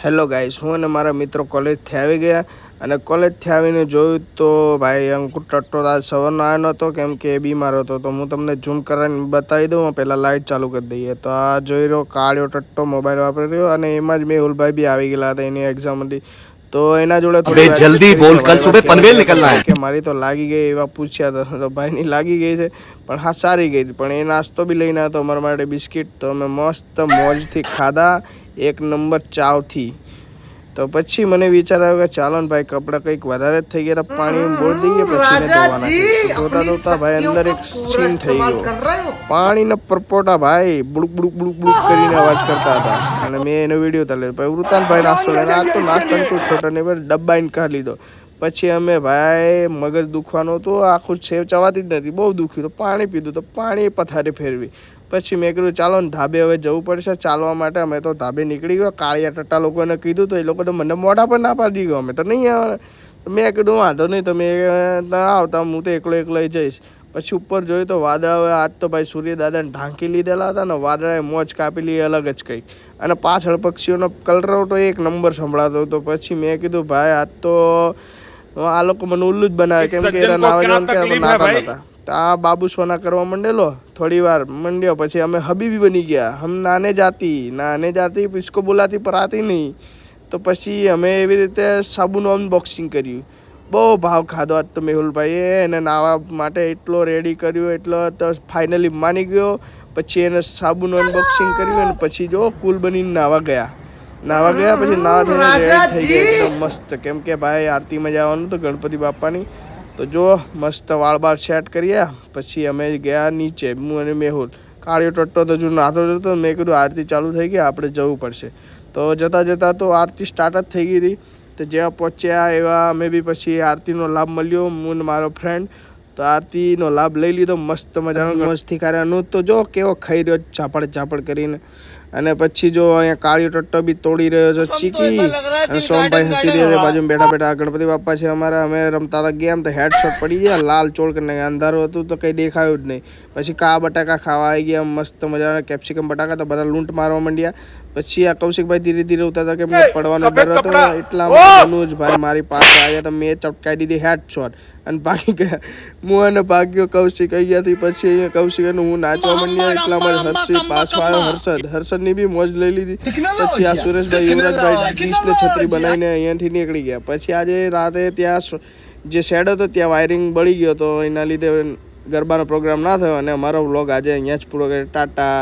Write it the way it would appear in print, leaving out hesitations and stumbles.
Hello guys, હું અને મારા મિત્રો કોલેજથી આવી ગયા અને કોલેજથી આવીને જોયું તો ભાઈ અંકુર ટટ્ટો આજ સવારનો આવ્યો નહોતો કેમ કે એ બીમાર હતો. તો હું તમને ઝૂમ કરીને બતાવી દઉં. પહેલાં લાઇટ ચાલુ કરી દઈએ તો આ જોઈ રહ્યો કાળિયો ટટ્ટો મોબાઈલ વાપરી રહ્યો અને એમાં જ મેહુલભાઈ બી આવી ગયેલા હતા. એની એક્ઝામ હતી તો એના જોડે થોડી જલ્દી બોલ, કલ સુબહ પનવેલ નીકળના હે. કે મારી તો લાગી ગઈ એવા પૂછ્યા હતા તો ભાઈની લાગી ગઈ છે પણ હા સારી ગઈ હતી. પણ એ નાસ્તો બી લઈને આવ્યો અમારા માટે બિસ્કિટ. તો અમે મસ્ત મોજથી ખાધા એક નંબર ચાવથી. તો પછી મને વિચાર આવ્યો કે ચાલો ને ભાઈ કપડાં કંઈક વધારે જ થઈ ગયા હતા, પાણી બોળી દઈએ પછી એને ધોવાના છે. તો ધોતા ધોતા ભાઈ અંદર એક સીન થઈ ગયો. પાણીના પરપોટા ભાઈ બુડુક બુડુક બુડુક બુડુક કરીને અવાજ કરતા હતા અને મેં એનો વિડીયો ઉતાર્યો. ભાઈ વૃતાનભાઈ નાસ્તો લઈને આ તો નાસ્તાનો કોઈ ખોટો નહીં ભાઈ, ડબ્બાઈને કાઢી લીધો. પછી અમે ભાઈ મગજ દુખવાનું હતું, આખું સેવ ચવાતી જ નથી, બહુ દુખ્યું. તો પાણી પીધું તો પાણી પથારી ફેરવી. પછી મેં કીધું ચાલો ને ધાબે હવે જવું પડશે ચાલવા માટે. અમે તો ધાબે નીકળી ગયો. કાળિયા ટટ્ટા લોકોને કીધું તો એ લોકો તો મને મોઢા પર ના પાડી ગયો અમે તો નહીં આવવાના. તો મેં કીધું વાંધો નહીં તમે ના આવતા, હું તો એકલો જઈશ. પછી ઉપર જોયું તો વાદળા આજ તો ભાઈ સૂર્યદાદાને ઢાંકી લીધેલા હતા ને વાદળાએ મોજ કાપી લી અલગ જ કંઈક. અને પાછળ પક્ષીઓનો કલરવ તો એક નંબર સંભળાતો હતો. પછી મેં કીધું ભાઈ આજ તો આ લોકો મને ઉલ્લુ જ બનાવે કેમ કે એના નાતા નતા. આ બાબુ સોના કરવા માંડેલો થોડી વાર મંડ્યો પછી અમે હબીબી બની ગયા. હમ નાને જાતી इसको बुलाती पर आती नहीं. તો પછી અમે એવી રીતે સાબુનું અનબોક્સિંગ કર્યું. બહુ ભાવ ખાધો આજ તો મેહુલભાઈએ. એને નાહવા માટે એટલો રેડી કર્યો એટલો તો ફાઇનલી માની ગયો. પછી એને સાબુનું અનબોક્સિંગ કર્યું અને પછી જો કુલ બનીને નાહવા ગયા પછી નાવા થઈને રેડી થઈ ગયા એકદમ મસ્ત. કેમ કે ભાઈ આરતીમાં જવાનું તો ગણપતિ બાપાની. તો જો મસ્ત વાળ બાળ સેટ કર્યા પછી અમે ગયા નીચે, હું અને મેહુલ. કાળિયો ટટ્ટો તો જો નાતો જતો. મેં કીધું આરતી ચાલુ થઈ ગઈ આપણે જવું પડશે. તો જતાં તો આરતી સ્ટાર્ટ જ થઈ ગઈ હતી. તો જેવા પહોંચ્યા એવા અમે બી પછી આરતીનો લાભ મળ્યો, હું ને મારો ફ્રેન્ડ. તો આરતીનો લાભ લઈ લીધો મસ્ત મજાનો મસ્તી કર્યાનું. તો જો કેવો ખાઈ રહ્યો ઝાપડ કરીને. અને પછી જો અહીંયા કાળિયો ટટ્ટો બી તોડી રહ્યો છે ચીકી. અને સોમભાઈ હસી રહ્યા છે બાજુમાં બેઠા. ગણપતિ બાપા છે અમારા. અમે રમતા હતા ગેમ તો હેડશોટ પડી ગયા, લાલ ચોળ કરીને. અંધારું હતું તો કંઈ દેખાયું જ નહીં. પછી બટાકા ખાવા આવી ગયા મસ્ત મજાના, કેપ્સિકમ બટાકા. તો બધા લૂંટ મારવા માંડ્યા. પછી આ કૌશિકભાઈ ધીરે ધીરે ઉતારતા કે પડવાનો ડર હતો એટલા જ ભાઈ મારી પાસે આવ્યા તો મેં ચપકાઈ દીધી હેડશોટ અને ભાગી ગયા. હું અને ભાગ્યો કૌશિક અહીંયાથી. પછી અહીંયા કૌશિક અને હું નાચવા માંડ્યા એટલામાં હર્ષિત પાછો આવ્યો. હર્ષદની બી મોજ લઈ લીધી. પછી આ સુરેશભાઈ યુવરાજભાઈ ડીશને છત્રી બનાવીને અહીંયાથી નીકળી ગયા. પછી આજે રાતે ત્યાં જે શેડ હતો ત્યાં વાયરિંગ બળી ગયો તો એના લીધે ગરબાનો પ્રોગ્રામ ના થયો અને અમારો વ્લોગ આજે અહીંયા જ પૂરો કર્યો. ટાટા.